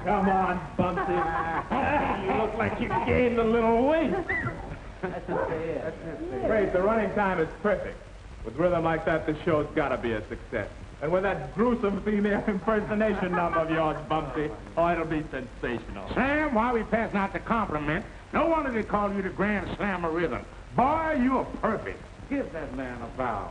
Come on, Bumpsie. You look like you gained a little weight. That's it. Great, the running time is perfect. With rhythm like that, the show's gotta be a success. And with that gruesome female impersonation number of yours, Bumpsie, oh, it'll be sensational. Sam, while we passing out the compliment, no wonder they call you the Grand Slammer Rhythm. Boy, you are perfect. Give that man a bow.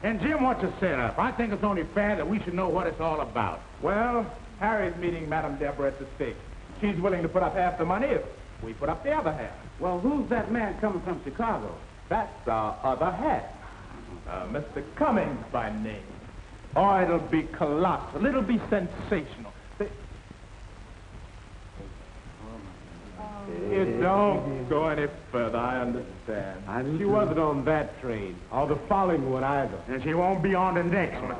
And Jim, what's the setup? I think it's only fair that we should know what it's all about. Well, Harry's meeting Madame Deborah at the stake. She's willing to put up half the money if we put up the other half. Well, who's that man coming from Chicago? That's our other half. Mr. Cummings by name. Oh, it'll be colossal. It'll be sensational. You don't go any further, I understand. She wasn't on that train, or the following one either. And she won't be on the next one.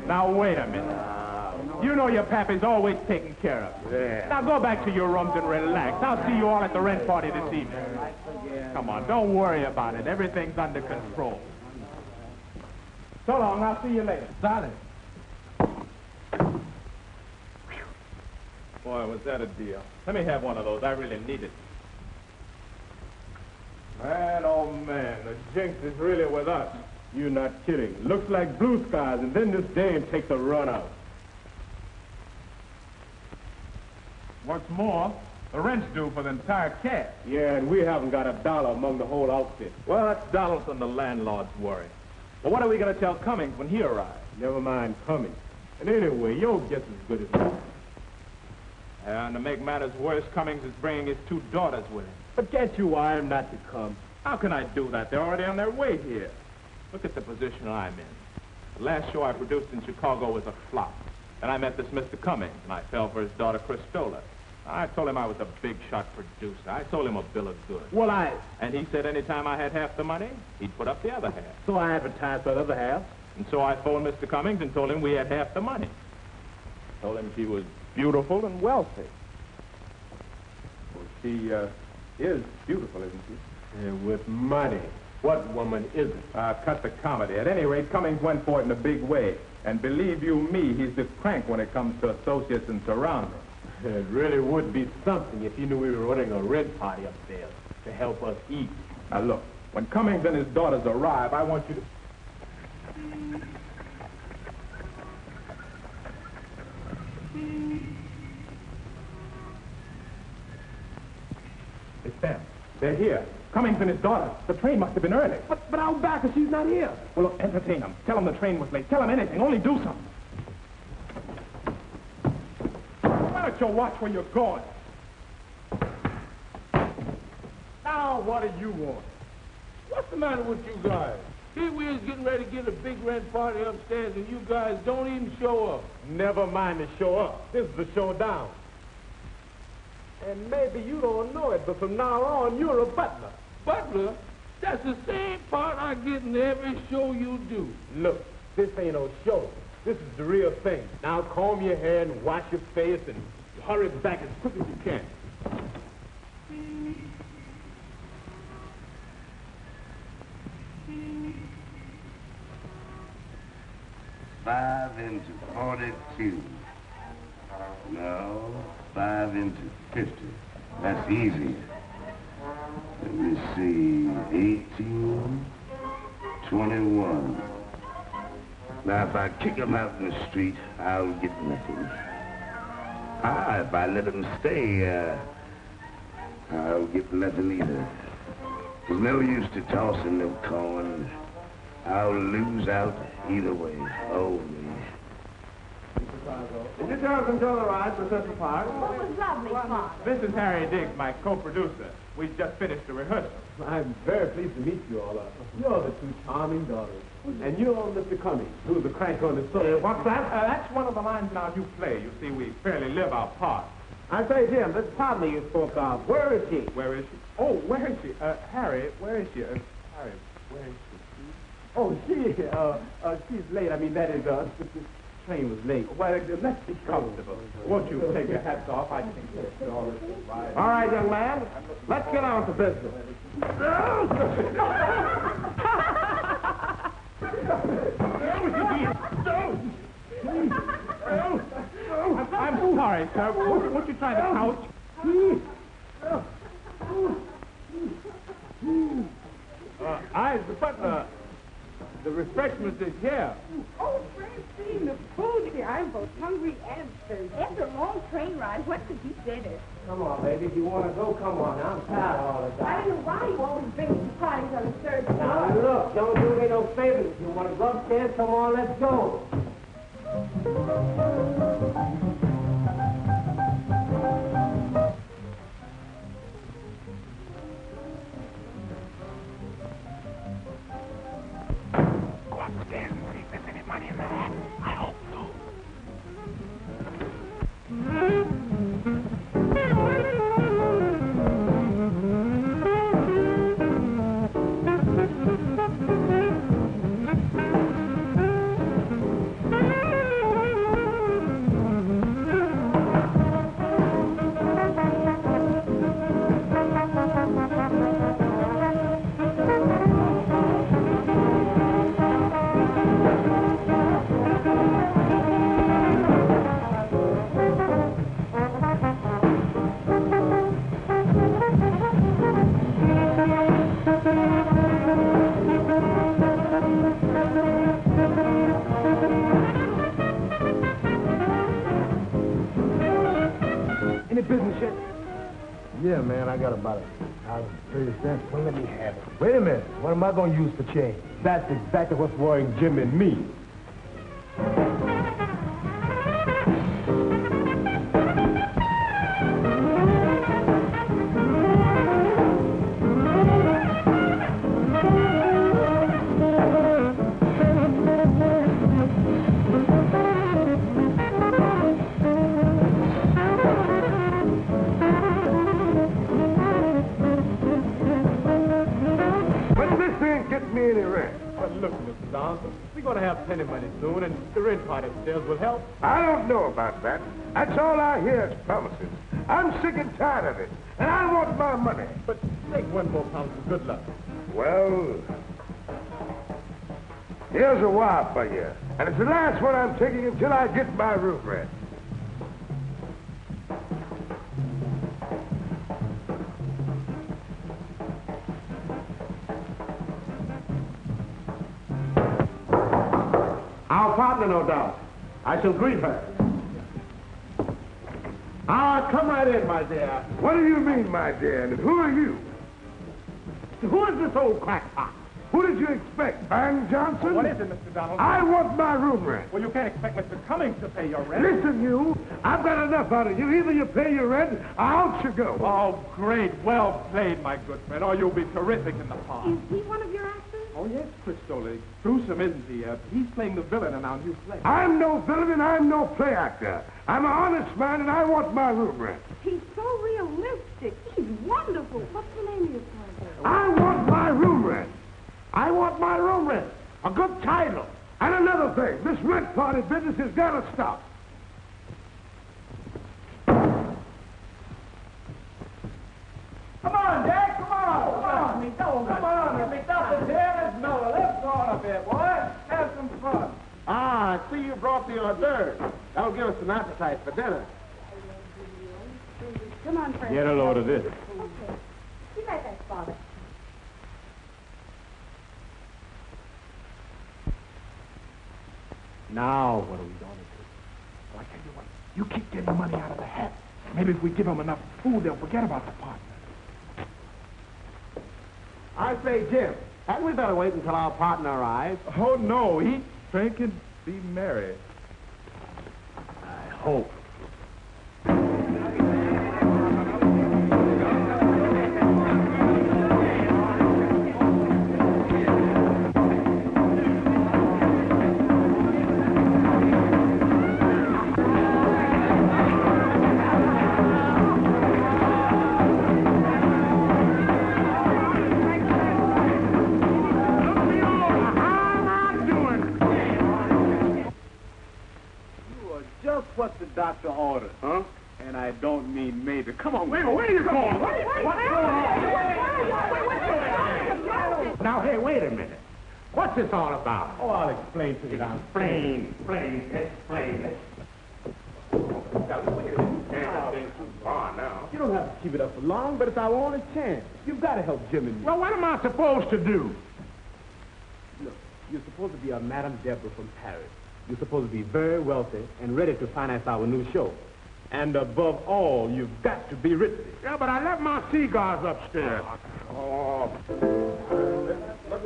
Now, wait a minute. You know your pappy's always taken care of. Yeah. Now, go back to your rooms and relax. I'll see you all at the rent party this evening. Come on, don't worry about it. Everything's under control. So long, I'll see you later. Solid. Boy, was that a deal. Let me have one of those. I really need it. Man, oh man, the jinx is really with us. You're not kidding. Looks like blue skies, and then this dame takes a run out. What's more, the rent's due for the entire cast. Yeah, and we haven't got a dollar among the whole outfit. Well, that's Donaldson, the landlord's worry. Well, what are we going to tell Cummings when he arrives? Never mind Cummings. And anyway, your guess is as good as mine. And to make matters worse, Cummings is bringing his two daughters with him. But can't you wire him not to come? How can I do that? They're already on their way here. Look at the position I'm in. The last show I produced in Chicago was a flop. And I met this Mr. Cummings, and I fell for his daughter, Cristola. I told him I was a big-shot producer. I sold him a bill of goods. Well, And he said anytime I had half the money, he'd put up the other half. So I advertised for the other half. And so I phoned Mr. Cummings and told him we had half the money. Told him she was beautiful and wealthy. Well, she is beautiful, isn't she? Yeah, with money. What woman isn't? Cut the comedy. At any rate, Cummings went for it in a big way. And believe you me, he's the crank when it comes to associates and surroundings. It really would be something if you knew we were running a rent party up there to help us eat. Now look, when Cummings and his daughters arrive, I want you to... It's them. They're here. Cummings and his daughters. The train must have been early. But our backer, she's not here. Well, look, entertain them. Tell them the train was late. Tell them anything. Only do something. Why don't you watch where you're going? Now, what do you want? What's the matter with you guys? Here we is getting ready to get a big rent party upstairs, and you guys don't even show up. Never mind the show up. This is the showdown. And maybe you don't know it, but from now on, you're a butler. Butler? That's the same part I get in every show you do. Look, this ain't no show. This is the real thing. Now comb your hair and wash your face and hurry back as quick as you can. Five into 42. No, 5 into 50. That's easy. Let me see, 18, 21. Now, if I kick him out in the street, I'll get nothing. If I let him stay, I'll get nothing either. There's no use to tossing no coin. I'll lose out either way. Oh, me. Did you turn control the ride for Central Park? What was lovely, Father? This is Harry Diggs, my co-producer. We just finished the rehearsal. I'm very pleased to meet you all. You're the two charming daughters. And you're Mr. Cummings, who's the crank on the soul. What's that? That's one of the lines in our new play. You see, we fairly live our part. I say, Jim, this partner you spoke of, where is she? Where is she? Oh, where is she? Harry, where is she? Harry, where is she? Oh, she's late. I mean, that is, the train was late. Well, let's be comfortable. Won't you take your hats off? I think that's all this is right. All right, young man, let's get on to business. I'm sorry, sir. Won't you try the couch? The butler. The refreshments is here. Oh, Francine, the food here. I'm both hungry and thirsty. After a long train ride, what could be better? Come on, baby. If you want to go, come on. I'm tired all the I time. don't know why you always bring me to parties on the third floor. Now, look, don't do me no favors. If you want to go upstairs, come on, let's go. Yeah, man, I got about $1.30. Well, let me have it. Wait a minute. What am I going to use for change? That's exactly what's worrying Jim and me. We're going to have plenty of money soon, and the rent part upstairs will help. I don't know about that. That's all I hear is promises. I'm sick and tired of it, and I want my money. But take one more pound for good luck. Well, here's a wire for you, and it's the last one I'm taking until I get my room rent. Our partner, no doubt. I shall greet her. Come right in, my dear. What do you mean, my dear, and who are you? Who is this old crackpot? Who did you expect, Bang Johnson? What is it, Mr. Donald? I want my room rent. Well, you can't expect Mr. Cummings to pay your rent. Listen, you. I've got enough out of you. Either you pay your rent, or out you go. Oh, great. Well played, my good friend. Oh, you'll be terrific in the part. Is he one of your actors? Oh, yes, Cristola. Gruesome, isn't he? He's playing the villain in our new play. I'm no villain and I'm no play actor. I'm an honest man and I want my room rent. He's so realistic. He's wonderful. What's the name of your play? I want my room rent. I want my room rent. A good title. And another thing, this rent party business has got to stop. Come on, Jack, come on. Come on, let me stop this here. Let's mellow. Let's go on up here, boy. Have some fun. Ah, I see you brought the hors d'oeuvres. That'll give us an appetite for dinner. Come on, Fred. Get a load of this. Okay. Be right back, Father. Now, what are we going to do? Well, I tell you what, you keep getting money out of the hat. Maybe if we give them enough food, they'll forget about the partner. I say, Jim, hadn't we better wait until our partner arrives? Oh, no. Eat, drink, and be merry. I hope. What the doctor ordered. Huh? And I don't mean maybe. Come on. Wait, where are you going? What's going on? Now, hey, wait a minute. What's this all about? Oh, I'll explain to you now. Explain. You don't have to keep it up for long, but it's our only chance. You've got to help Jim and me. Well, what am I supposed to do? Look, you're supposed to be a Madame Deborah from Paris. You're supposed to be very wealthy and ready to finance our new show. And above all, you've got to be rich. Yeah, but I left my cigars upstairs.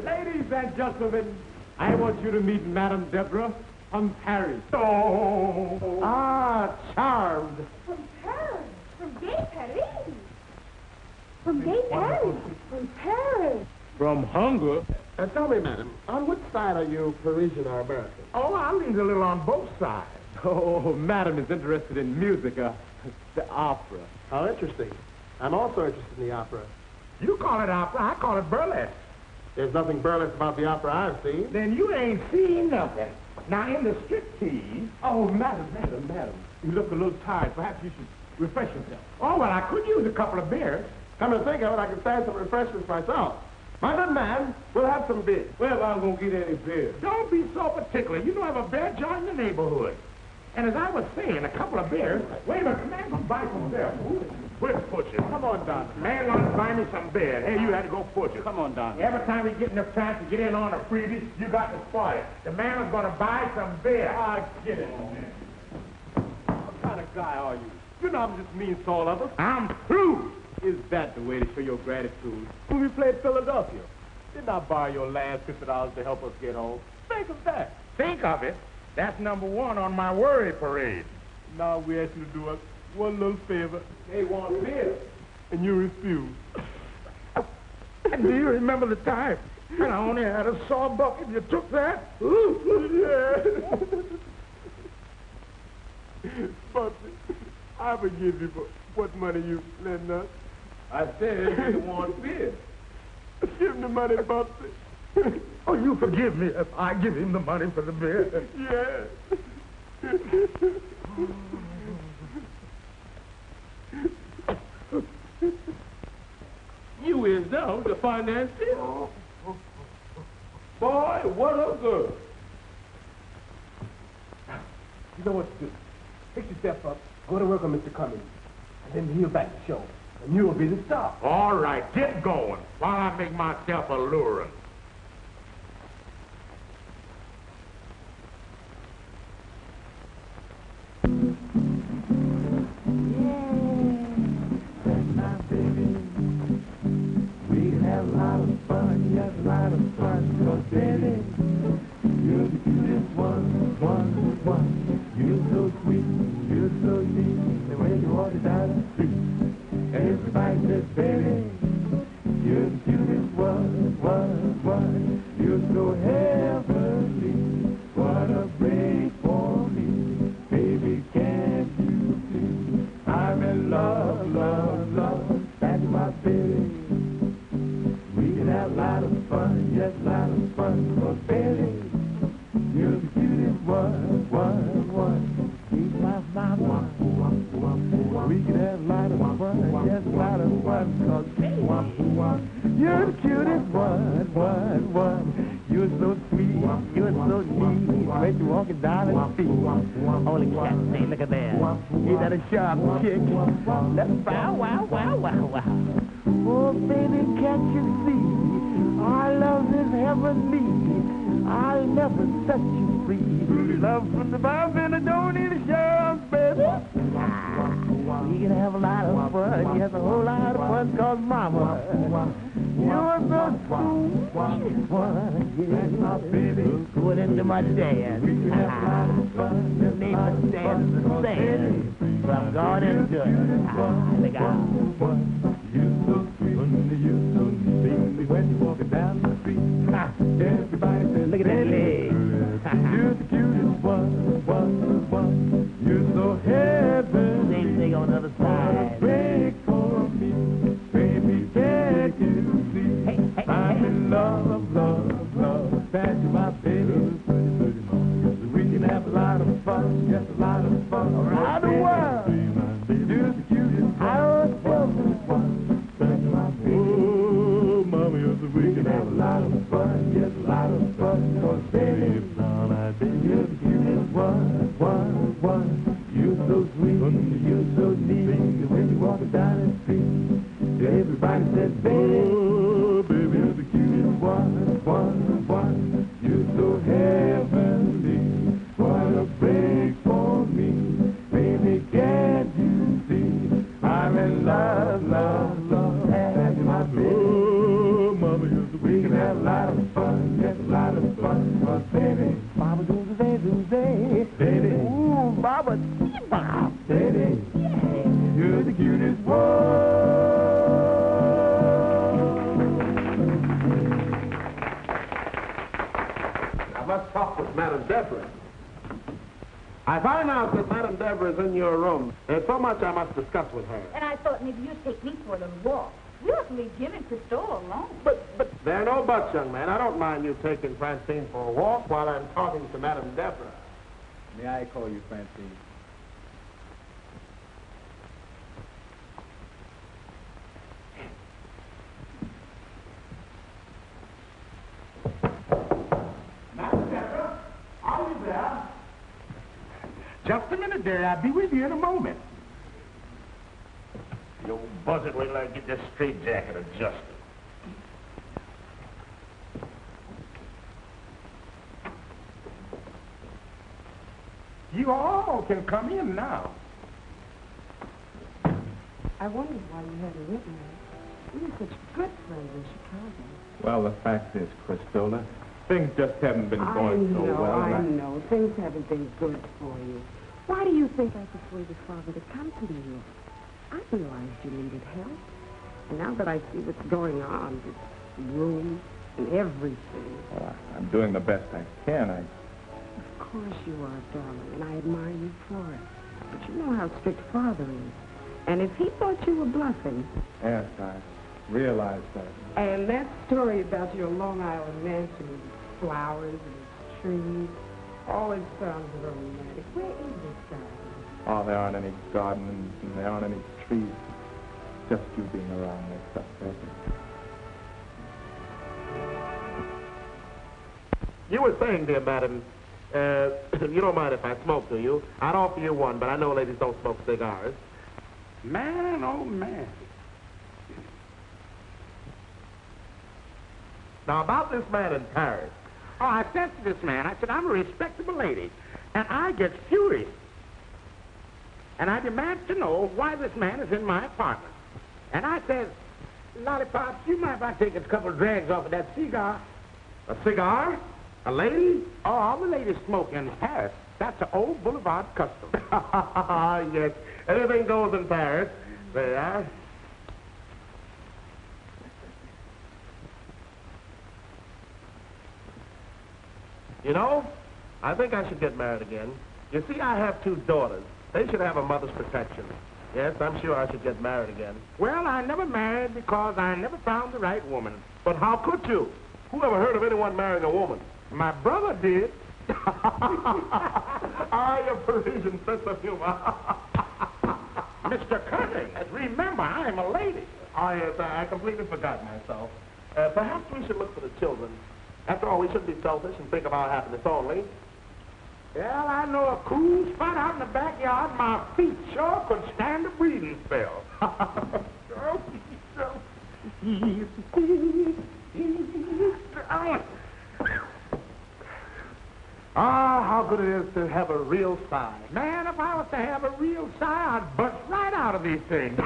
Ladies and gentlemen, I want you to meet Madame Deborah from Paris. Oh. Ah, charmed. From Paris. From Gay Paris. From Gay Paris. From Paris. From hunger? Tell me, madam, on which side are you, Parisian or American? Oh, I lean a little on both sides. Oh, madam is interested in music, the opera. How interesting. I'm also interested in the opera. You call it opera, I call it burlesque. There's nothing burlesque about the opera I've seen. Then you ain't seen nothing. Now, in the striptease... Oh, madam. You look a little tired. Perhaps you should refresh yourself. Oh, well, I could use a couple of beers. Come to think of it, I can stand some refreshments myself. My good man, we'll have some beer. Where am I going to get any beer? Don't be so particular. You don't have a beer jar in the neighborhood. And as I was saying, a couple of beers... Wait a minute, the man gonna buy some beer. Quit pushing. Come on, Don. Man gonna buy me some beer. Hey, you had to go push it. Come on, Don. Every time we get enough chance to get in on a freebie, you got to spoil it. The man was gonna buy some beer. I get it. What kind of guy are you? You know I'm just mean to all of us. I'm through. Is that the way to show your gratitude? When we played Philadelphia, didn't I borrow your last $50 to help us get home? Think of that. Think of it. That's number one on my worry parade. Now we ask you to do us one little favor. They want beer, and you refuse. And do you remember the time when I only had a saw bucket? You took that? Yeah. Bumpsi, I forgive you for what money you lend us. I said you want beer. Give him the money, Bumpsi. Oh, you forgive me if I give him the money for the beer? Yeah. You is now the financier. Boy, what a girl. You know what to do. Fix yourself up, go to work on Mr. Cummings, and then he'll back the show. And you'll be the star. All right, get going while I make myself alluring. Everybody says, baby, you're the cutest one. You're when you walking down the street. Only cats say, look at there. Ain't that a sharp chick? Let's bow, wow, wow, wow, wow. Oh, baby, can't you see? Our love is heavenly. I'll never set you free. Love from the above and I don't need a sharp, baby. We can have a lot of fun. Yes, a whole lot of fun, cause mama, you're the sweetest one. Yes, my baby. Put into my dance. The name of the dance is the same. But I'm going into it. Look out. You're so sweet, you're so neat. When you walking down the street, everybody says, look at that leg. You're the cutest one. You're so heavenly. Same thing on the other side. Break for me, baby, can't you see? I'm in love. That's my baby. We can have a lot of fun, just a lot of fun around the world. You're the cutest one. That's my baby. Oh, mama, we can have a lot of fun, just a lot of fun. Cause baby, you're the cutest one. You're so sweet, you're so neat. When you walk down the street, everybody says, baby, oh, baby, you're the cutest one. You're so heavenly. What a break for me. Baby, can't you see? I'm in love. That's my baby. Oh, mama, we can have a lot of fun, just a lot of fun. Cause baby, Baba do-say, baby. Ooh, Baba, baby, you're the cutest one. I must talk with Madame Deborah. I find out that Madame Deborah is in your room. There's so much I must discuss with her. And I thought maybe you'd take me for a little walk. We ought to leave Jim and Christopher alone. But there are no buts, young man. I don't mind you taking Francine for a walk while I'm talking to Madame Deborah. May I call you Francine? Madame Deborah, are you there? Just a minute, dear. I'll be with you in a moment. You buzzard, wait till I get this straitjacket adjusted. You all can come in now. I wondered why you hadn't written me. We were such good friends in Chicago. Well, the fact is, Christola, things just haven't been going so well. I know. Things haven't been good for you. Why do you think I persuaded Father to come to New York? I realized you needed help. And now that I see what's going on, this room and everything. Well, I'm doing the best I can. Of course you are, darling, and I admire you for it. But you know how strict Father is. And if he thought you were bluffing... Yes, I realize that. And that story about your Long Island mansion with its flowers and its trees, always sounds romantic. Where is this garden? Oh, there aren't any gardens and there aren't any trees. Just you being around makes that perfect. You were saying, dear madam, you don't mind if I smoke, do you? I'd offer you one, but I know ladies don't smoke cigars. Man, oh, man. Now, about this man in Paris. Oh, I said to this man, I said, I'm a respectable lady, and I get furious. And I demand to know why this man is in my apartment. And I said, Lollipops, you mind if I take a couple of drags off of that cigar? A cigar? A lady? Oh, all the ladies smoke in Paris. That's an old boulevard custom. Yes, anything goes in Paris. There you are. You know, I think I should get married again. You see, I have 2 daughters. They should have a mother's protection. Yes, I'm sure I should get married again. Well, I never married because I never found the right woman. But how could you? Who ever heard of anyone marrying a woman? My brother did. Ah, your Parisian sense of humor. Mr. Cummings, remember, I'm a lady. Oh, yes, I completely forgot myself. Perhaps we should look for the children. After all, we shouldn't be selfish and think of our happiness only. Well, I know a cool spot out in the backyard. My feet sure could stand a breathing spell. Ah, how good it is to have a real sigh. Man, if I was to have a real sigh, I'd bust right out of these things.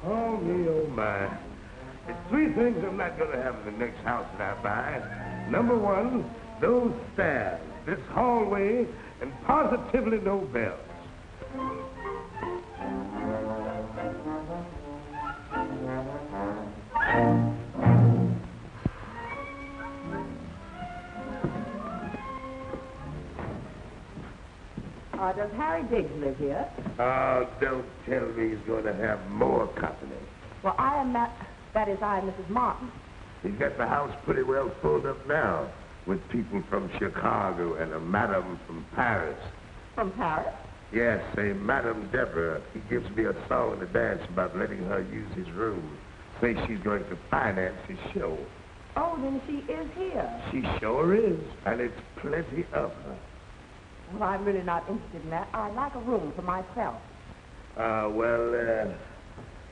Oh, me, oh, my. There's three things I'm not going to have in the next house that I buy. Number one, those stairs, this hallway, and positively no bells. Does Harry Diggs live here? Oh, don't tell me he's going to have more company. Well, I am that is I am Mrs. Martin. He's got the house pretty well filled up now with people from Chicago and a madam from Paris. From Paris? Yes, a Madame Deborah. He gives me a song and a dance about letting her use his room. Say she's going to finance his show. Oh, then she is here. She sure is, and it's plenty of her. Well, I'm really not interested in that. I'd like a room for myself.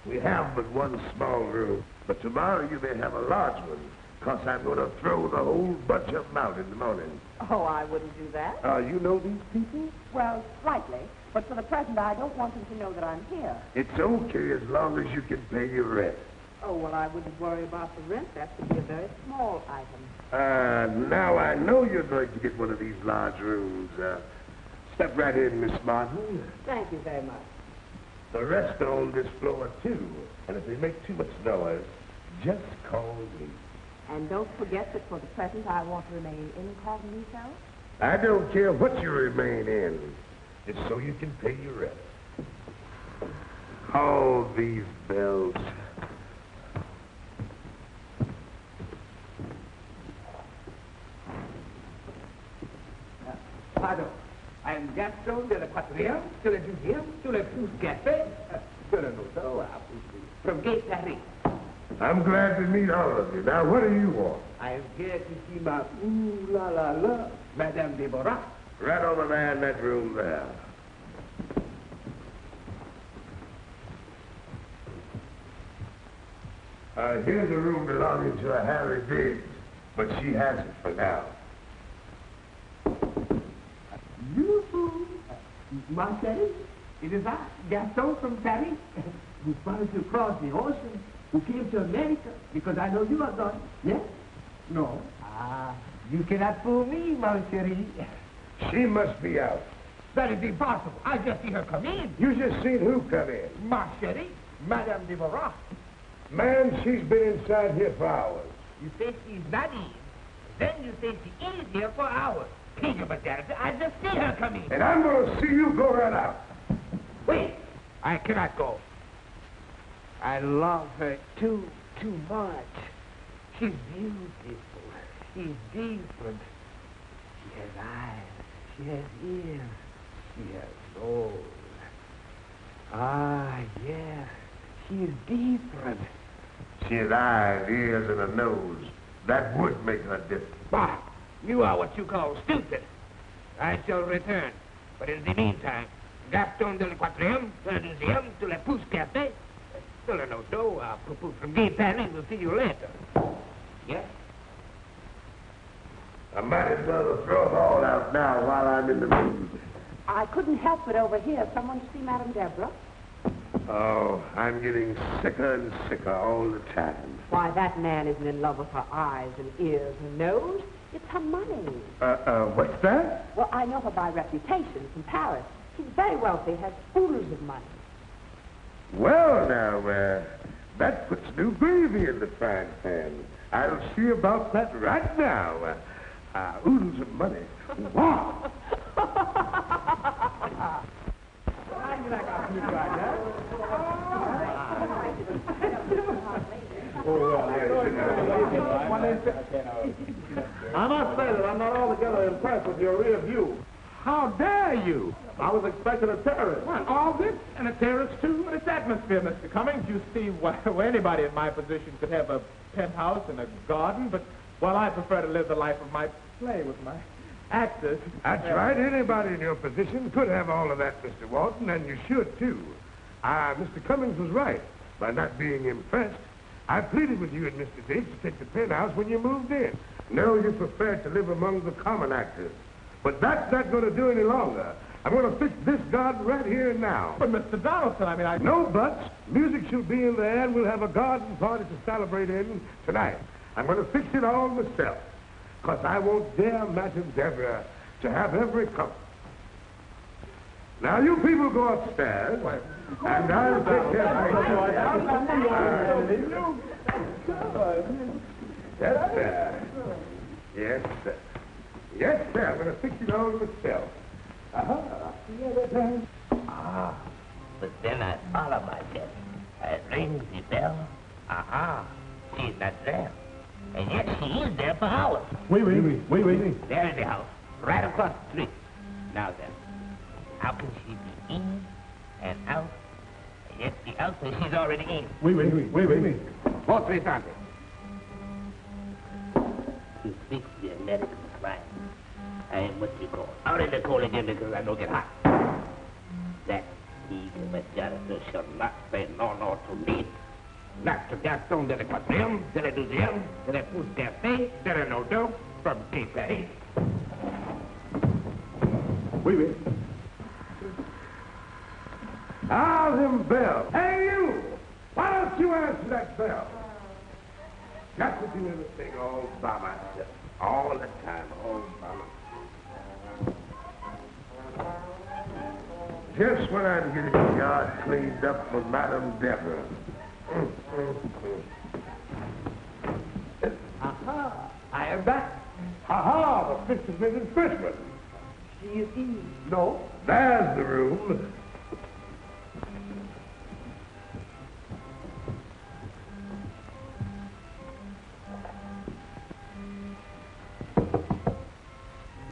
We have but one small room, but tomorrow you may have a large one, because I'm going to throw the whole bunch of them out in the morning. Oh, I wouldn't do that. You know these people? Well, slightly, but for the present, I don't want them to know that I'm here. It's okay as long as you can pay your rent. Oh, well, I wouldn't worry about the rent. That would be a very small item. Now I know you're going to get one of these large rooms. Step right in, Miss Martin. Thank you very much. The rest are on this floor, too. And if they make too much noise, just call me. And don't forget that for the present, I want to remain incognito. I don't care what you remain in. It's so you can pay your rent. All these bells. Pardon. I am Gaston de la Quatrième, sur le 12e, sur le Pouce Café, sur le Noto, from Gate Paris. I'm glad to meet all of you. Now, what do you want? I am here to see my ooh-la-la-la, Madame Deborah. Right over there in that room there. Here's a room belonging to a Harry Diggs, but she has it for now. Marcel, it is I, Gaston from Paris, who followed you across the ocean, who came to America, because I know you are gone. Yes? No? Ah, you cannot fool me, mon chéri. She must be out. That is impossible. I just see her come in. You just seen who come in? Ma chérie, Madame Deborah. Man, she's been inside here for hours. You say she's not in. Then you say she is here for hours. Think about that. I just see her come in. And I'm going to see you go right out. Wait. I cannot go. I love her too much. She's beautiful. She's different. She has eyes. She has ears. She has soul. Ah, yes. She is different. She has eyes, ears, and a nose. That would make her different. Bah! You are what you call stupid. I shall return. But in the meantime, Gaston de la Quatrième, de la Deuxième, to la Pouce Café, to la Noto, from Gay Paris, we'll see you later. Yes? I might as well throw them all out now while I'm in the mood. I couldn't help but overhear someone to see Madame Deborah. Oh, I'm getting sicker and sicker all the time. Why, that man isn't in love with her eyes and ears and nose. It's her money. What's that? Well, I know her by reputation from Paris. She's very wealthy, has oodles of money. Well, now, that puts new gravy in the frying pan. I'll see about that right now. Oodles of money. Wow! I must say that I'm not altogether impressed with your rear view. How dare you? I was expecting a terrorist. What, all this and a terrace, too? Well, it's atmosphere, Mr. Cummings. You see, well, anybody in my position could have a penthouse and a garden, but, well, I prefer to live the life of my play with my actors. That's right. Anybody in your position could have all of that, Mr. Walton, and you should, too. Mr. Cummings was right by not being impressed. I pleaded with you and Mr. Diggs to take the penthouse when you moved in. No, you preferred to live among the common actors. But that's not going to do any longer. I'm going to fix this garden right here and now. But, Mr. Donaldson, I mean, No buts. Music shall be in there, and we'll have a garden party to celebrate in tonight. I'm going to fix it all myself, because I won't dare Madame Deborah to have every comfort. Now, you people go upstairs, and I'll take care of you. Yes, sir. Yes, sir. Yes, sir. I'm going to fix it all myself. But then I follow myself. I ring the bell. She's not there. And yet she is there for hours. Wait. There is the house, right across the street. Now then, how can she be in and out? And yet the out says she's already in. Wait. Four, three, something. To fix the medical crime, I am what you call out in the cold again because I don't get hot. That eager janitor shall not say no to me. Not to Gaston de la Quatrième, de la Douzième, de la Pousse Café, de la Nodo, from Cape Paris. Wait. Them bells. Hey, you! Why don't you answer that bell? Got to do everything all by myself. All the time, all by myself. Just when I'm getting the yard cleaned up for Madame Deborah. I am back. The Princess Mrs. Christmas. She is in. No. There's the room.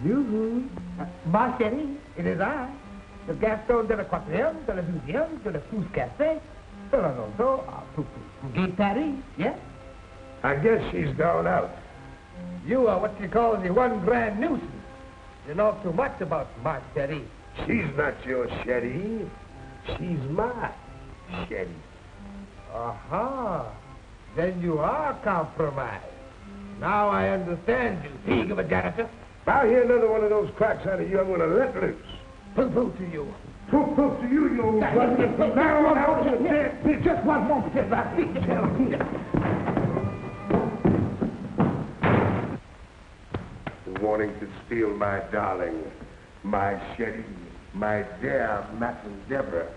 You, Ma chérie, it is I, the Gaston de la Quatrième, de la Douzième, de la Pousse Café, de la Nodo, from Cape Paris, yes? I guess she's gone out. You are what you call the one grand nuisance. You know too much about Ma chérie. She's not your Shetty. She's my Shetty. Then you are compromised. Now I understand you, pig of a janitor. If I hear another one of those cracks out of you, I'm going to let loose. Pooh-pooh to you. Pooh-pooh to you, you old bastard. Now I want you dead. Just one moment, just about wanting to steal my darling, my Shetty, my dear Madame Deborah.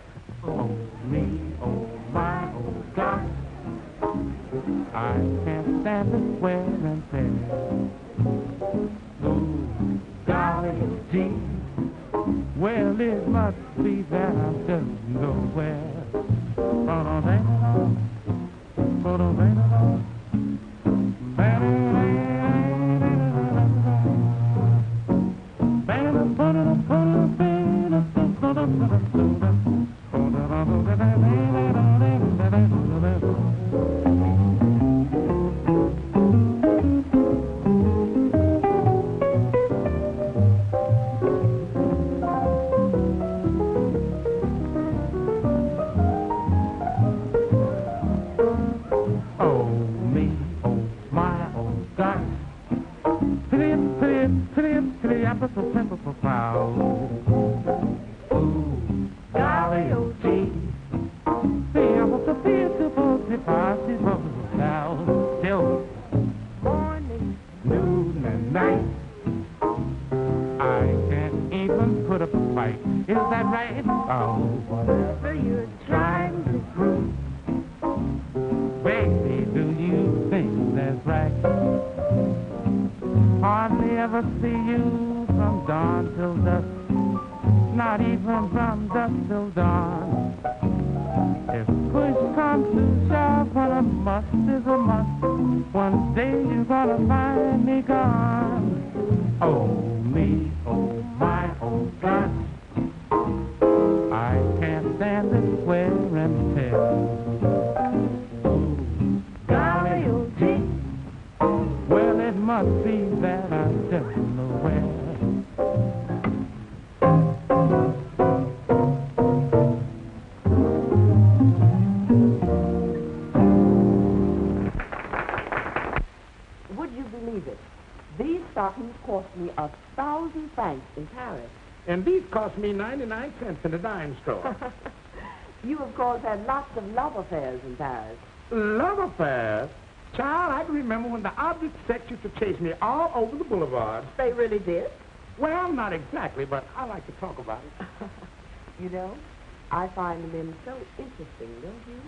Oh, me, oh, my, oh, God. I can't stand the wear and tear. Oh, golly gee. Well, it must be that I'm just nowhere. And these cost me 99 cents in a dime store. You, of course, had lots of love affairs in Paris. Love affairs? Child, I can remember when the object sex used to chase me all over the boulevard. They really did? Well, not exactly, but I like to talk about it. You know, I find men so interesting, don't you?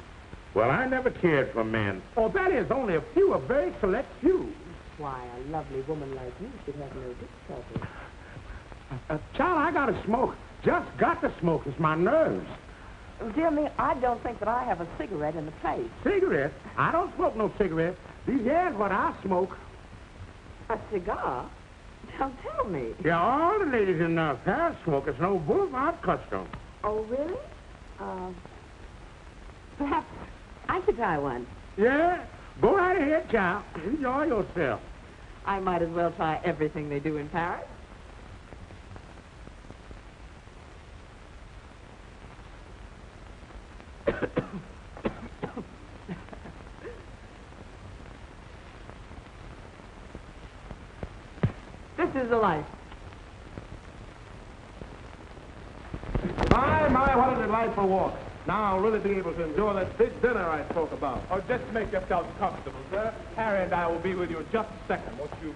Well, I never cared for men. Oh, that is, only a few, a very select few. Why, a lovely woman like you should have no difficulty. Child, I gotta smoke. Just got to smoke. It's my nerves. Dear me, I don't think that I have a cigarette in the place. Cigarette? I don't smoke no cigarette. These here's what I smoke. A cigar? Now tell me. Yeah, all the ladies in Paris smoke. It's no boulevard custom. Oh, really? Perhaps I could try one. Yeah? Go right ahead, child. Enjoy yourself. I might as well try everything they do in Paris. This is the life. My, what a delightful walk. Now I'll really be able to enjoy that big dinner I spoke about. Oh, just make yourselves comfortable, sir. Harry and I will be with you in just a second. Won't you,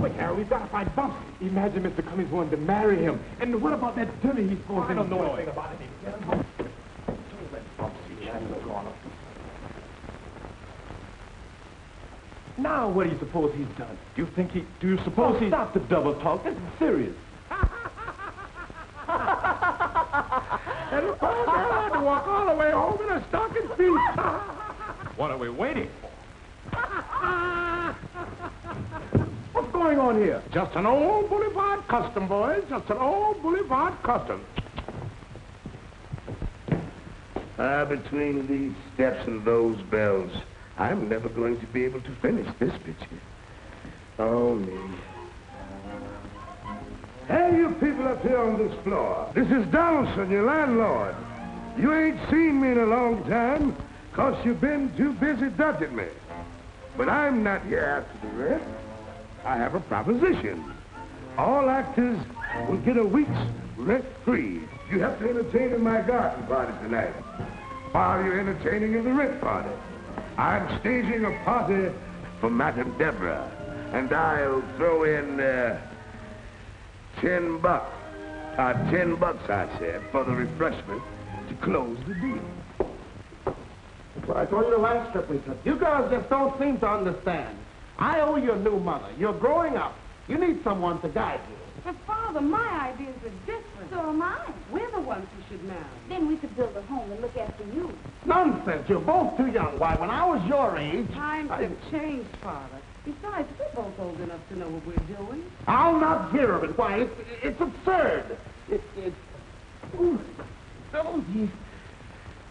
Wait, Harry, we've got to find Bumpsie. Imagine Mr. Cummings wanted to marry him. And what about that dinner he's supposed to I don't know enjoy? anything about it. Now, what do you suppose he's done? Do you suppose he's... Stop the double talk. This is serious. And the poor girl had to walk all the way home in her stocking feet. What are we waiting for? What's going on here? Just an old boulevard custom, boys. Just an old boulevard custom. Between these steps and those bells, I'm never going to be able to finish this picture. Oh, me. Hey, you people up here on this floor. This is Donaldson, your landlord. You ain't seen me in a long time, 'cause you've been too busy ducking me. But I'm not here after the rent. I have a proposition. All actors will get a week's rent free. You have to entertain in my garden party tonight, while you're entertaining in the rent party. I'm staging a party for Madame Deborah, and I'll throw in $10. $10, I said, for the refreshment to close the deal. Well, I told you the last trip we took. You girls just don't seem to understand. I owe you a new mother. You're growing up. You need someone to guide you. But, Father, my ideas are different. So am I. We're the ones who should marry. Then we could build a home and look after you. Nonsense. You're both too young. Why, when I was your age... Times have changed, Father. Besides, we're both old enough to know what we're doing. I'll not hear of it. Why, it's absurd. Ooh,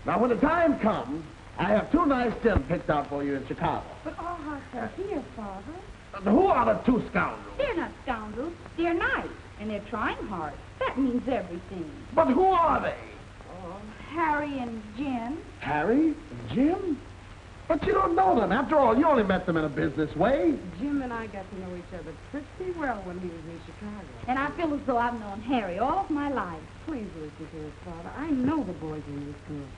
now, when the time comes, I have two nice gems picked out for you in Chicago. But our hearts are here, Father. Who are the two scoundrels? They're not scoundrels. They're nice. And they're trying hard. That means everything. But who are they? Harry and Jim. Harry and Jim? But you don't know them. After all, you only met them in a business way. Jim and I got to know each other pretty well when he was in Chicago. And I feel as though I've known Harry all of my life. Please listen to us, Father. I know the boys in this group.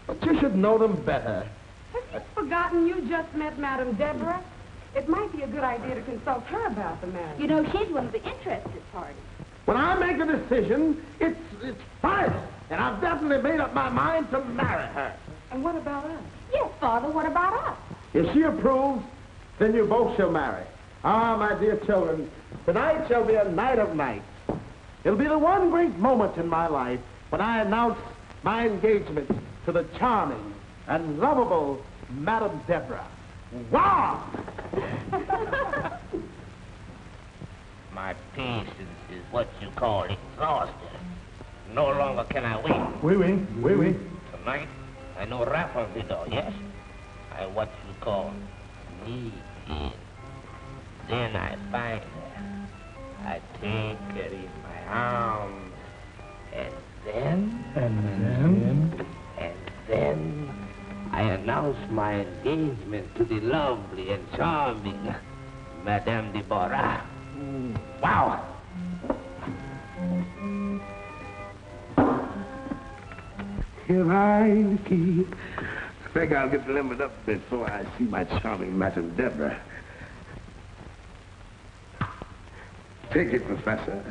But you should know them better. Have you forgotten you just met Madame Deborah? It might be a good idea to consult her about the matter. You know, she's one of the interested parties. When I make a decision, it's final. And I've definitely made up my mind to marry her. And what about us? Yes, Father, what about us? If she approves, then you both shall marry. Ah, my dear children, tonight shall be a night of nights. It'll be the one great moment in my life when I announce my engagement to the charming and lovable Madame Deborah. Wow! My patience is what you call exhausted. No longer can I wait. Oui. Tonight, I know rap on the door, yes? I what you call need in. Then I find her. I take her in my arms. And then I announce my engagement to the lovely and charming Madame de Barras. Wow! Here I key. I think I'll get limbered up before I see my charming Madame Deborah. Take it, Professor.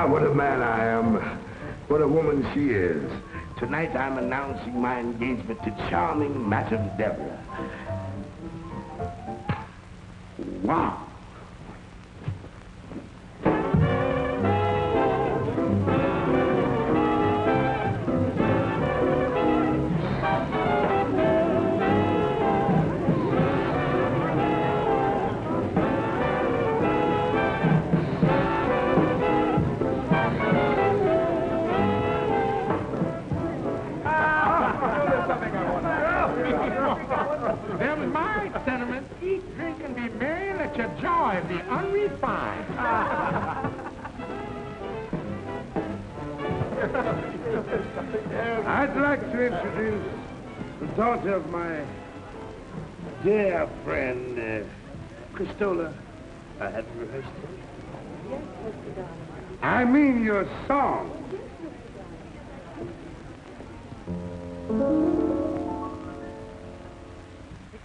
What a man I am. What a woman she is. Tonight I'm announcing my engagement to charming Madame Deborah. Wow. Them my sentiments. Eat, drink, and be merry. Let your joy be unrefined. I'd like to introduce the daughter of my dear friend, Christola. Have you rehearsed it? Yes, Mr. Darling. I mean your song.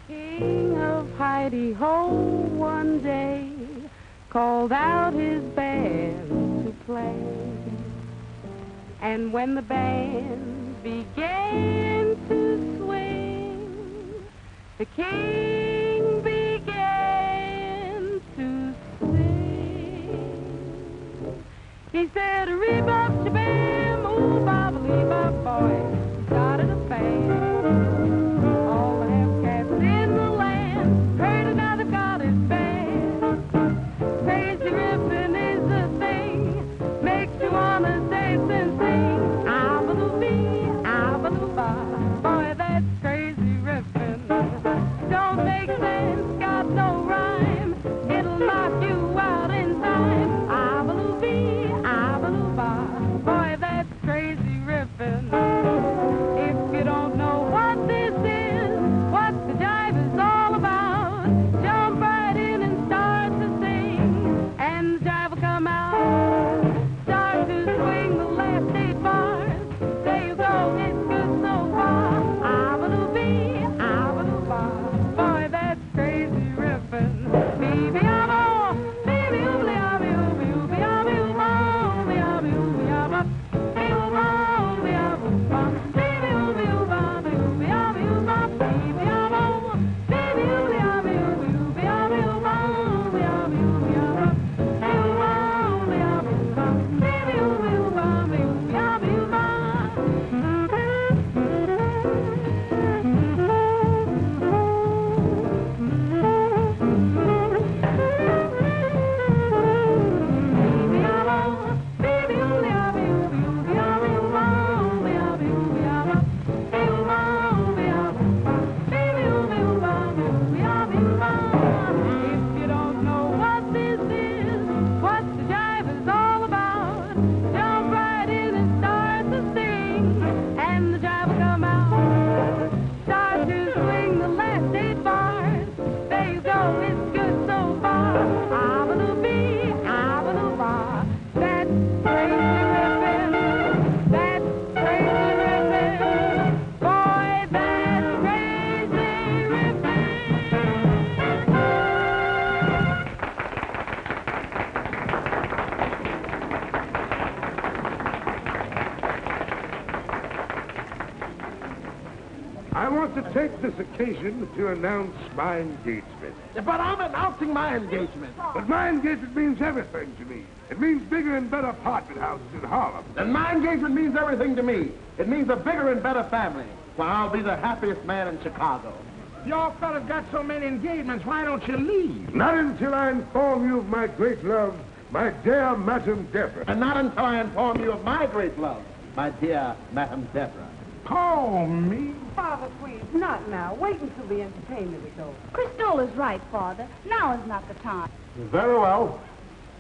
King of Heidi-Ho one day called out his band to play. And when the band began to swing, the king began to sing. He said, "Rebop, shabam, ooh, bobbly, bop, boy." Started a band. All the half-cats in the land heard another got his band. Crazy riffin' is the thing, makes you wanna dance and sing. Ah-ba-doo-bee, ah-ba-doo-ba, boy, that's crazy riffin'. Don't make this occasion to announce my engagement. But I'm announcing my engagement. But my engagement means everything to me. It means bigger and better apartment houses in Harlem. And my engagement means everything to me. It means a bigger and better family. Well, I'll be the happiest man in Chicago. Your fellas got so many engagements, why don't you leave? Not until I inform you of my great love, my dear Madame Deborah. And not until I inform you of my great love, my dear Madame Deborah. Call me. Father, please, not now. Wait until the entertainment is over. Cristola's right, Father. Now is not the time. Very well,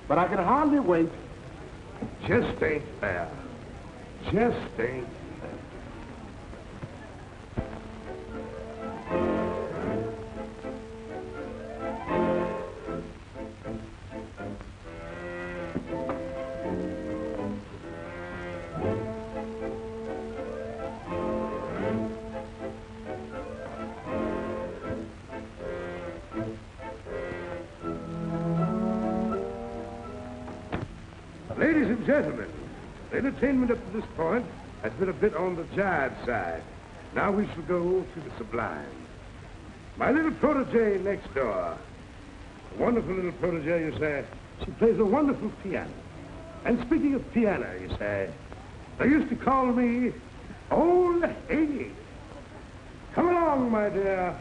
but I can hardly wait. Just ain't fair. Just ain't fair. Ladies and gentlemen, the entertainment up to this point has been a bit on the jive side. Now we shall go to the sublime. My little protege next door. A wonderful little protege, you say. She plays a wonderful piano. And speaking of piano, you say, they used to call me Old Amy. Come along, my dear.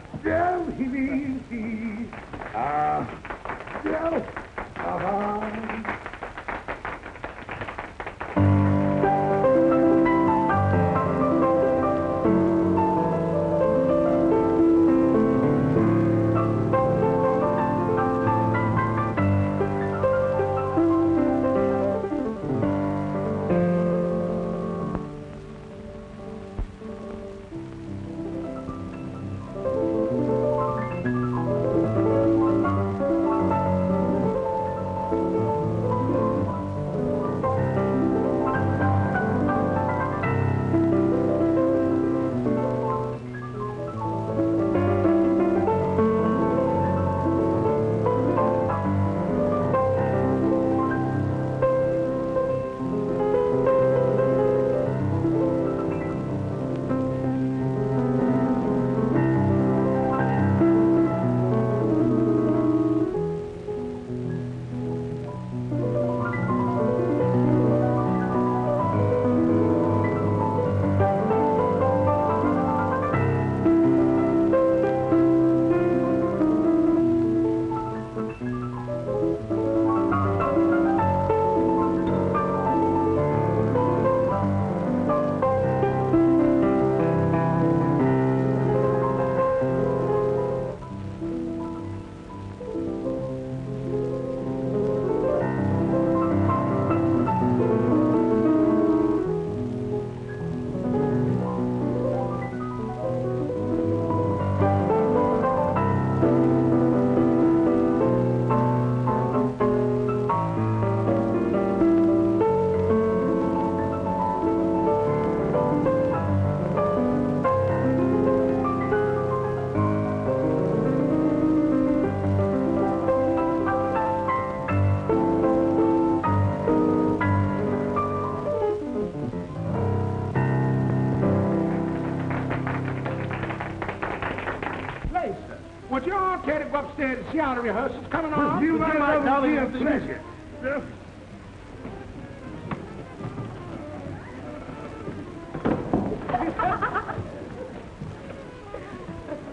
Would you all care to go upstairs and see how the rehearsal's coming on? You might have be a pleasure.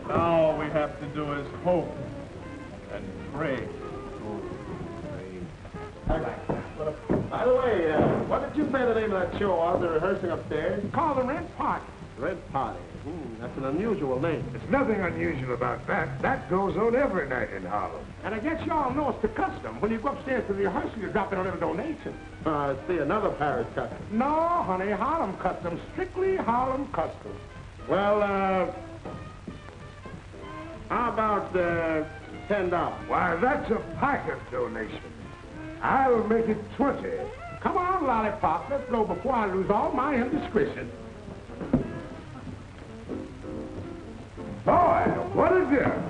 All we have to do is hope and pray. By the way, what did you say the name of that show was they're rehearsing upstairs? It's called the Rent Party. Red Party. That's an unusual name. There's nothing unusual about that. That goes on every night in Harlem. And I guess you all know it's the custom. When you go upstairs to the rehearsal, you drop in a little donation. I see, another Paris custom. No, honey, Harlem custom. Strictly Harlem custom. Well, how about $10? Why, that's a pocket donation. I'll make it 20. Come on, Lollipop. Let's go before I lose all my indiscretion. Boy, what a girl.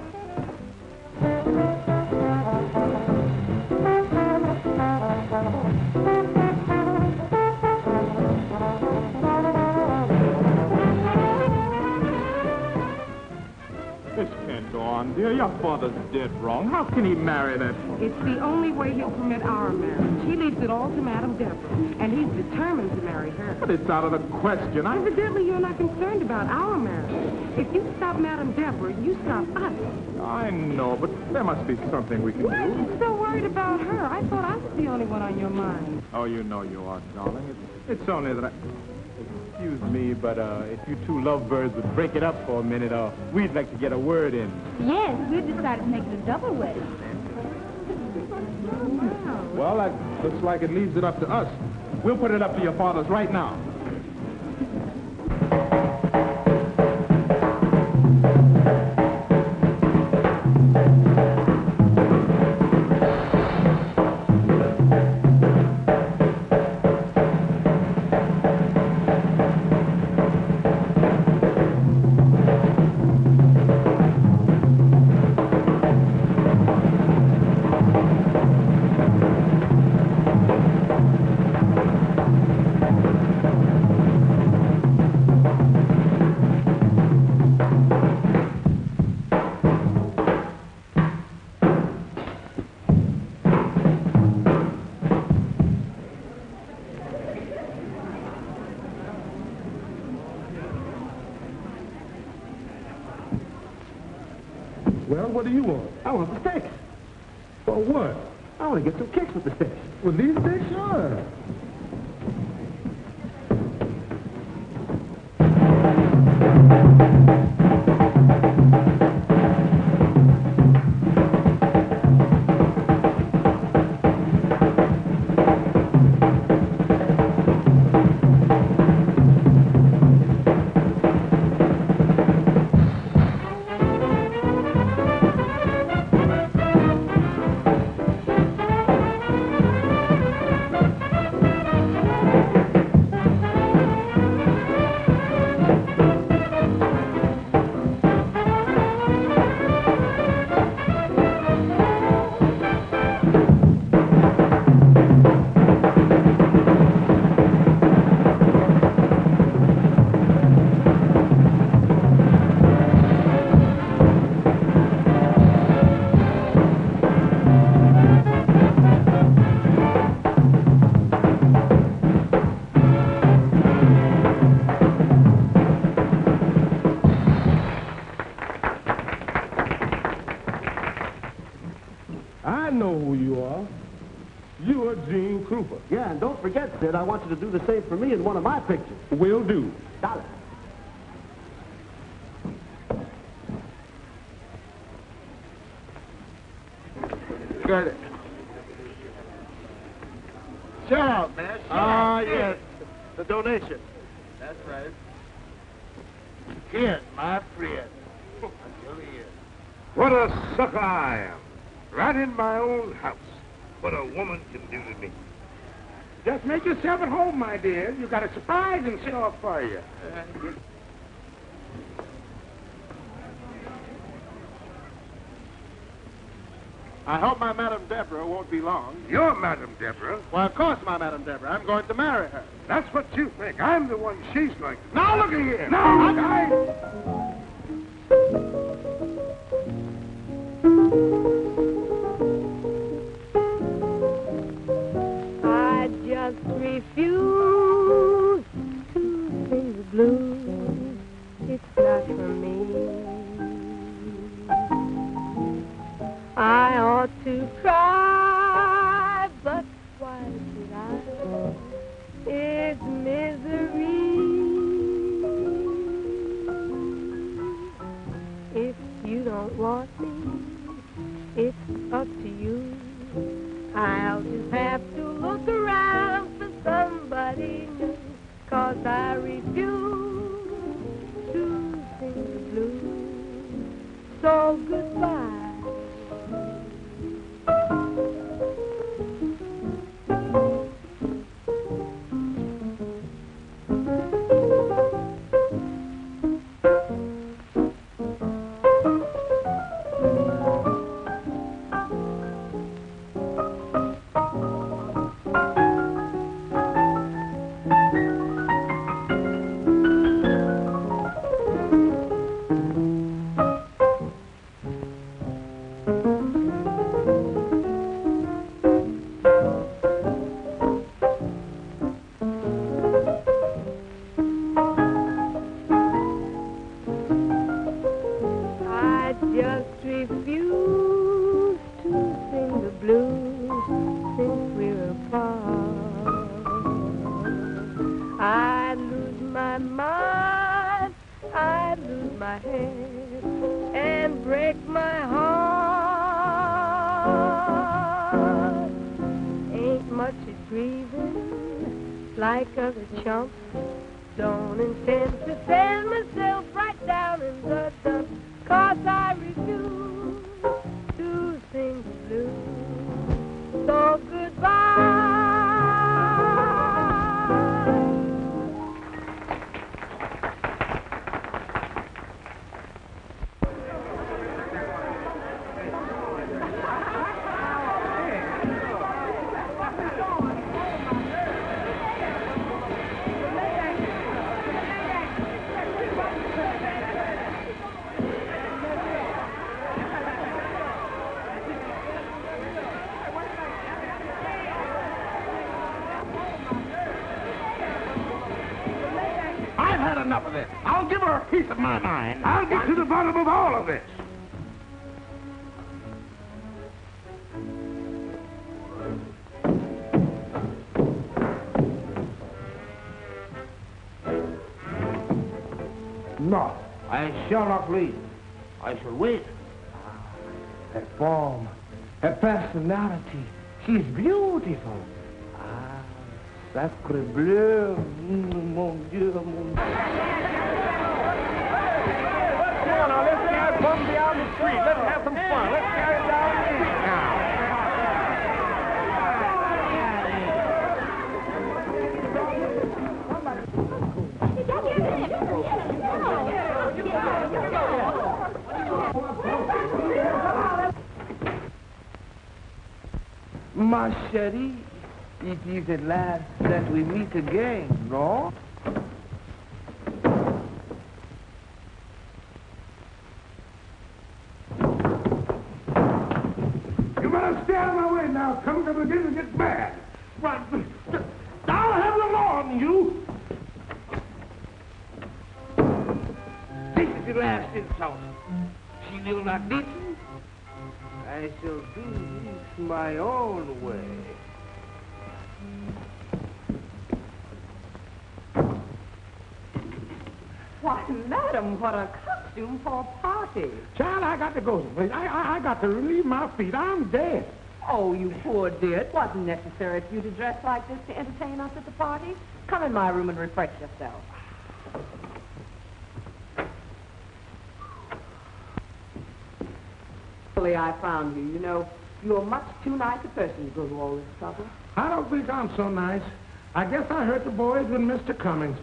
can't go on, dear. Your father's dead wrong. How can he marry that? It's the only way he'll permit our marriage. He leaves it all to Madame Deborah, and he's determined to marry her. But it's out of the question. Evidently, you're not concerned about our marriage. If you stop Madame Deborah, you stop us. I know, but there must be something we can Why are do. you so worried about her? I thought I was the only one on your mind. Oh, you know you are, darling. It's only that I... Excuse me, but if you two lovebirds would break it up for a minute, we'd like to get a word in. Yes, we've decided to make it a double wedding. Well, that looks like it leaves it up to us. We'll put it up to your fathers right now. Well, what do you want? I want the sticks. For what? I want to get some kicks with the sticks. With these sticks? Sure. I know who you are. You are Gene Krupa. Yeah, and don't forget, Sid, I want you to do the same for me in one of my pictures. Will do. Dollar. Good. Shout out, man. Ah, yes. The donation. That's right. Here, my friend. Until here. What a sucker I am. Right in my own house. What a woman can do to me. Just make yourself at home, my dear. You got a surprise in store for you. I hope my Madame Deborah won't be long. You're Madame Deborah. Well, of course, my Madame Deborah. I'm going to marry her. That's what you think. I'm the one she's going to. Now, look at here. No, I just refuse to sing the blues. It's not for me. I ought to cry, but why should I? It's misery. If you don't want me, it's up to you. I'll just have to look around for somebody new, 'cause I refuse to sing the blues. So goodbye. grieving like other chumps. Don't intend to send myself right down in the dumps, 'cause I refuse to sing the blues. So goodbye. Enough of this. I'll give her a piece of my mind. I'll get to the bottom of all of this. No, I shall not leave. I shall wait. Her form, her personality, she's beautiful. Sacre bleu, mon Dieu, mon Dieu. Come on, now, let's have Bumpsi out in the street. Let's have some fun. Let's carry it down the street now. Ma chérie, it is at last that we meet again, no? You better stay out of my way now. Come to begin to get mad. Right. I'll have the law on you. This is the last insult. She will not listen. I shall do this my own way. Why, madam, what a costume for a party. Child, I got to go someplace. I got to relieve my feet. I'm dead. Oh, you poor dear. It wasn't necessary for you to dress like this to entertain us at the party. Come in my room and refresh yourself. Really, I found you. You know, you're much too nice a person to go to all this trouble. I don't think I'm so nice. I guess I hurt the boys with Mr. Cummings,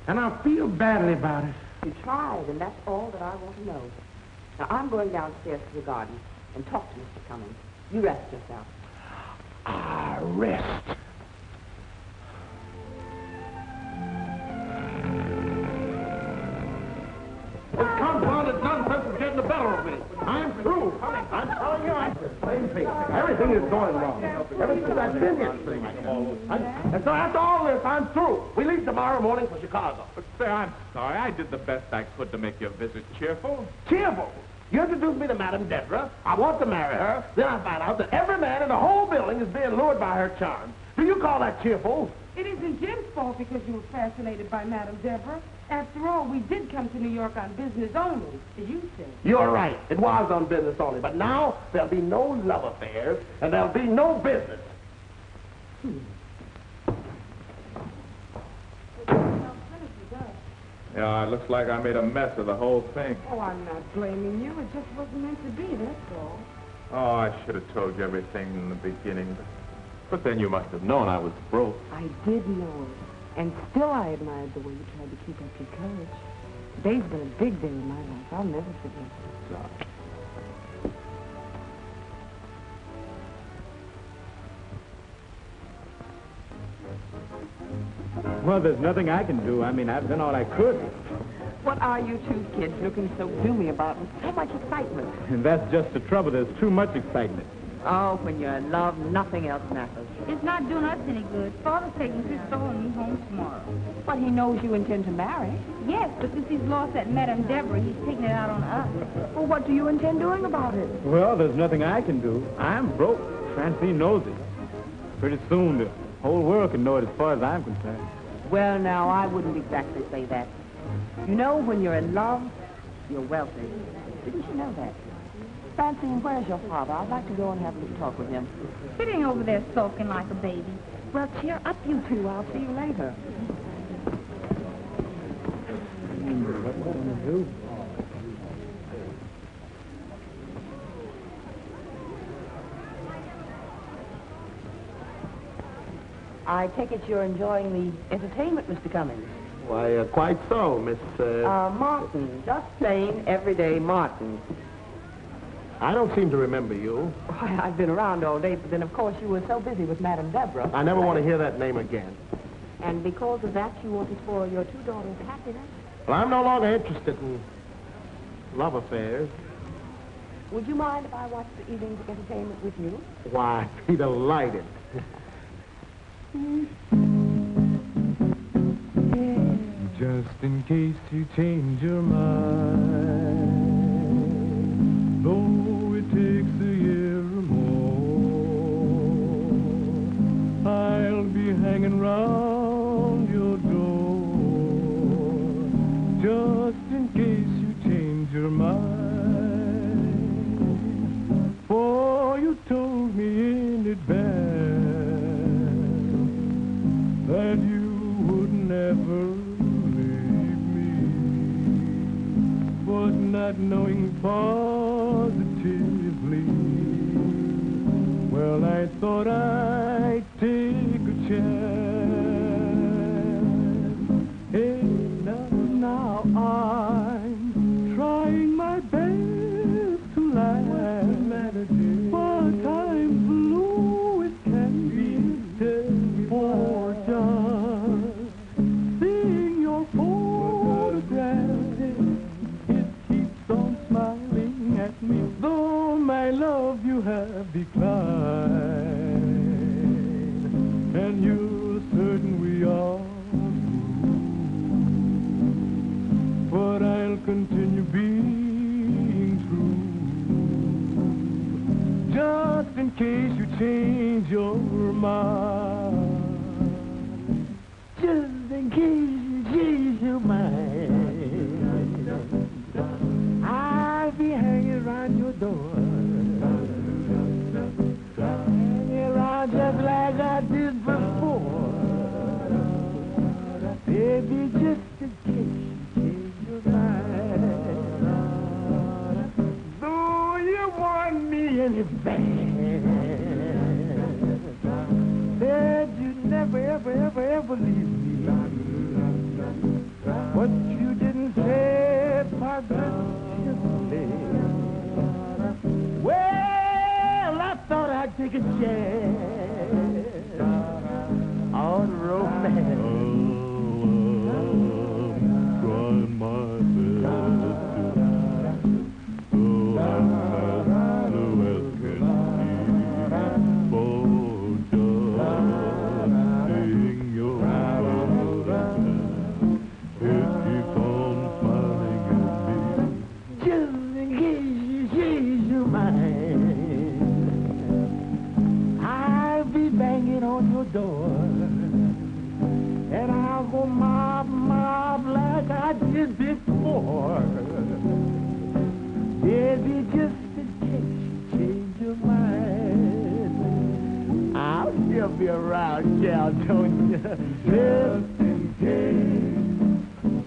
and I feel badly about it. You tried, and that's all that I want to know. Now, I'm going downstairs to the garden and talk to Mr. Cummings. You rest yourself. Rest. This confounded nonsense is getting the better of me. I'm through. I'm telling you, I'm the same thing. Everything is going wrong. Ever since I've been here. And so after all this, I'm through. We leave tomorrow morning for Chicago. But, sir, I'm sorry. I did the best I could to make your visit cheerful. Cheerful? You introduced me to Madame Deborah. I want to marry her. Then I find out that every man in the whole building is being lured by her charms. Do you call that cheerful? It isn't Jim's fault because you were fascinated by Madame Deborah. After all, we did come to New York on business only, as you said. You're right. It was on business only. But now there'll be no love affairs, and there'll be no business. Yeah, it looks like I made a mess of the whole thing. Oh, I'm not blaming you. It just wasn't meant to be, that's all. Oh, I should have told you everything in the beginning. But then you must have known I was broke. I did know it. And still I admired the way you tried to keep up your courage. Today's been a big day in my life. I'll never forget it. Well, there's nothing I can do. I mean, I've done all I could. What are you two kids looking so gloomy about with so much excitement? And that's just the trouble. There's too much excitement. Oh, when you're in love, nothing else matters. It's not doing us any good. Father's taking Christopher and me home tomorrow. But he knows you intend to marry. Yes, but since he's lost that Madame Deborah, he's taking it out on us. Well, what do you intend doing about it? Well, there's nothing I can do. I'm broke. Francine knows it. Pretty soon, the whole world can know it as far as I'm concerned. Well, now, I wouldn't exactly say that. You know, when you're in love, you're wealthy. Didn't you know that? Francine, where's your father? I'd like to go and have a little talk with him. Sitting over there sulking like a baby. Well, cheer up, you two. I'll see you later. I take it you're enjoying the entertainment, Mr. Cummings. Why, quite so, Miss... Martin. Just plain, everyday Martin. I don't seem to remember you. Why, I've been around all day, but then, of course, you were so busy with Madame Deborah. I never want to hear that name again. And because of that, you wanted for your two daughters' happiness? Well, I'm no longer interested in love affairs. Would you mind if I watched the evening's entertainment with you? Why, I'd be delighted. Just in case you change your mind, though it takes a year or more, I'll be hanging round your door. Just in case you change your mind, for you told me in advance that you would never leave me, but not knowing positively, well, I thought I'd take a chance. Hey, now I'm trying my best to laugh, but I'm blue as can be, for just seeing your photograph. It keeps on smiling at me, though my love you have declined, and you're certain we are through, but I'll continue being true, just in case you change your mind. Just in case you change your mind, I'll be hanging around your door, hanging around just like I did before. Baby, just in case you change your mind, though you want me in advance, said you'd never, ever, ever, ever leave me. What you didn't say positively. Well, I thought I'd take a chance on romance. Trying my best to as blue as can be, for just seeing your photograph. It keeps on smiling at me. Just in case you change your mind, I'll be banging on your door, and I'll go mob, mob like I did before. Baby, just in case you change your mind, I'll still be around, gal, don't you?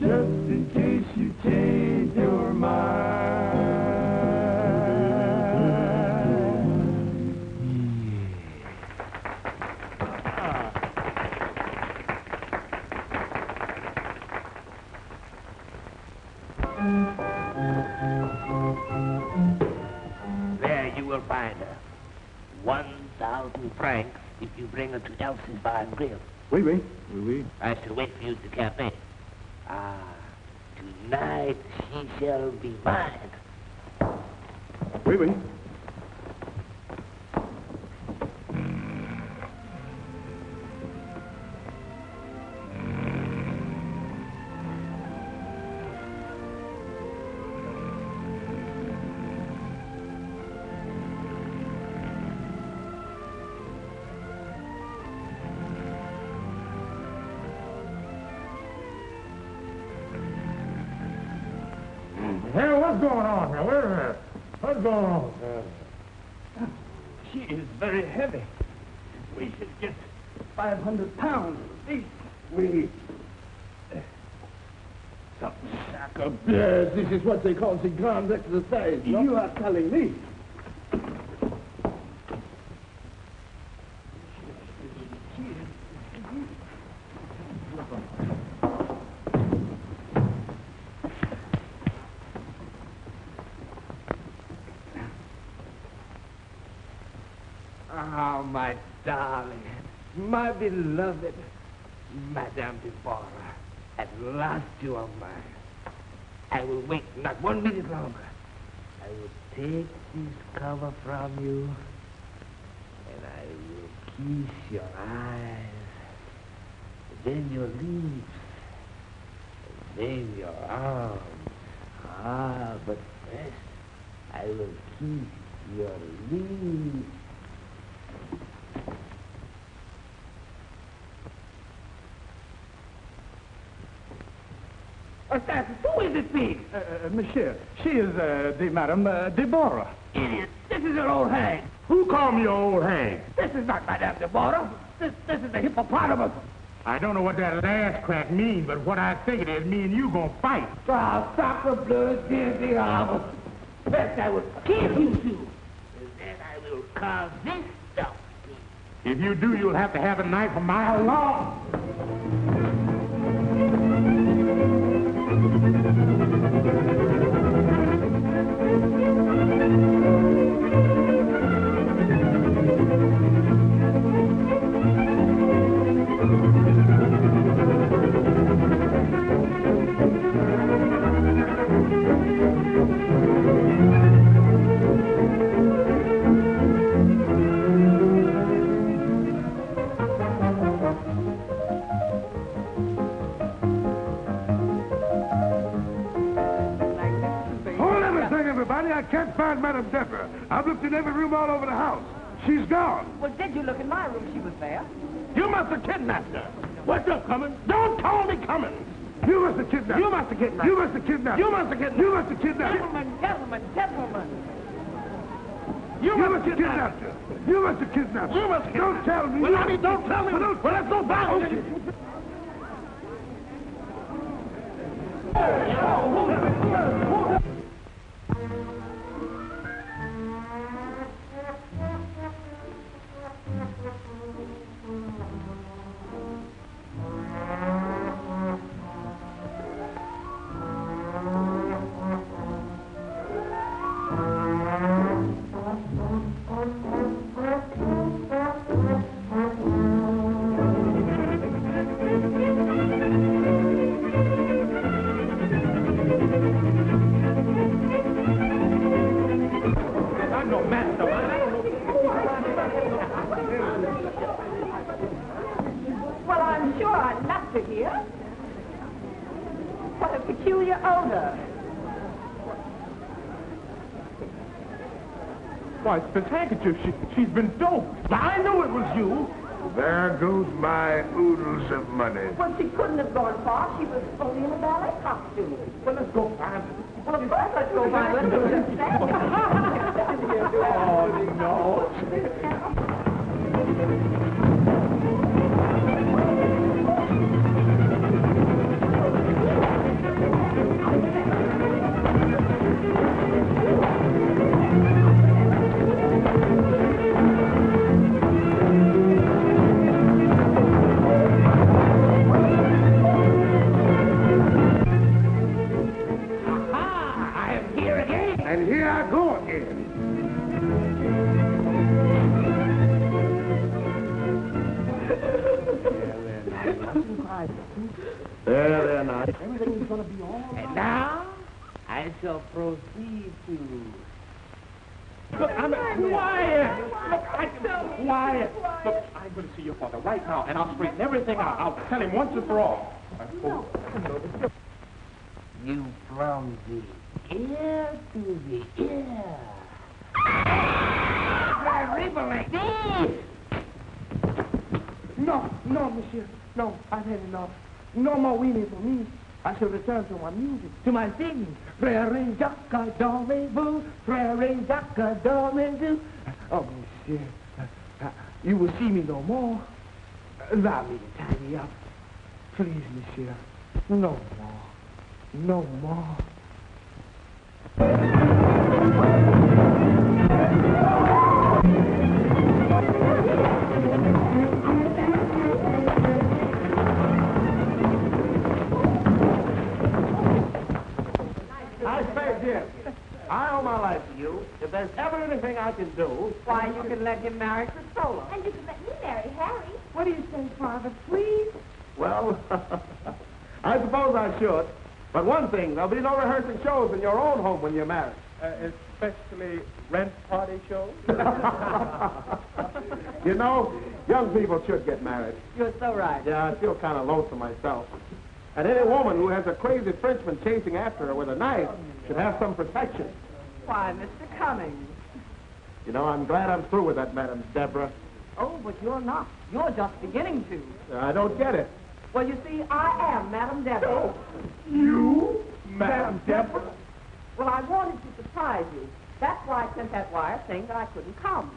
Just in case you change your mind. There you will find her. 1,000 francs if you bring her to Elsie's Bar and Grill. Oui, oui. I shall wait for you at the cafe. Tonight she shall be mine. Oui, oui. Hey, what's going on here? Wait a minute. What's going on? She is very heavy. We should get 500 pounds. We... Some sack of bears. This is what they call the grand exercise. No? You are telling me. Oh, my darling, my beloved Madame Deborah, at last you are mine. I will wait not 1 minute longer. I will take this cover from you, and I will kiss your eyes, then your lips, and then your arms. Ah, but first, I will kiss your lips. Who is it, please? Monsieur, she is the Madame Deborah. Idiot. This is an old hag. Who called me old hag? This is not Madame Deborah. This is the hippopotamus. I don't know what that last crack means, but what I think it is, me and you gonna fight. Oh, sacre bleu, dear diable. First I will kill you two, and then I will carve this stuff. If you do, you'll have to have a knife a mile long. I can't find Madame Deborah. I've looked in every room all over the house. She's gone. Well, did you look in my room? She was there. You must have kidnapped her. What's up, Cummins? Don't call me Cummins. You must have kidnapped her. You must have kidnapped her. You must have kidnapped her. You must have kidnapped her. You must have kidnapped her. Gentlemen. You must have kidnapped her. You must have kidnapped her. You must have kidnapped her. Don't tell me. Well, I mean, don't tell me. Well, let's go back. Okay. Well, I'm sure I'd love to hear. What a peculiar odor. Why, it's this handkerchief. She's been doped. I knew it was you. There goes my oodles of money. Well, she couldn't have gone far. She was only in a ballet costume. Well, let's go find her. Well, of course, let's go find her. Oh, no. And here I go again. There, now. Everything's going to be all right. And now, I shall proceed to... Look, I'm quiet. Look, I can quiet. Look, I'm going to see your father right now, and I'll straighten everything out. I'll tell him once and for all. You from the ear to the ear. Terrible like this. No, monsieur. No, I've had enough. No more weaning for me. I shall return to my music, to my singing. Frère Jacques, dormez-vous? Frère Jacques, dormez-vous? Oh, monsieur, you will see me no more. Allow me to tie me up. Please, monsieur. No more. No more. I say, Jim, I owe my life to you. If there's ever anything I can do... Why, you can let him marry Cristola. And you can let me marry Harry. What do you say, Father? Please? Well, I suppose I should. But one thing, there'll be no rehearsing shows in your own home when you're married. Especially rent party shows? You know, young people should get married. You're so right. Yeah, I feel kind of lonesome myself. And any woman who has a crazy Frenchman chasing after her with a knife should have some protection. Why, Mr. Cummings. You know, I'm glad I'm through with that, Madam Deborah. Oh, but you're not. You're just beginning to. I don't get it. Well, you see, I am Madam Deborah. You? Madam Deborah? Well, I wanted to surprise you. That's why I sent that wire saying that I couldn't come.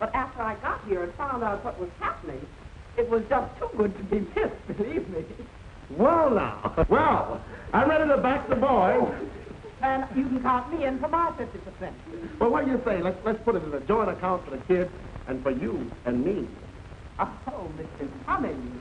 But after I got here and found out what was happening, it was just too good to be missed, believe me. Well, now. Well, I'm ready to back the boy. And you can count me in for my 50%. Well, what do you say? Let's put it in a joint account for the kids and for you and me. Oh, Mr. Cummings.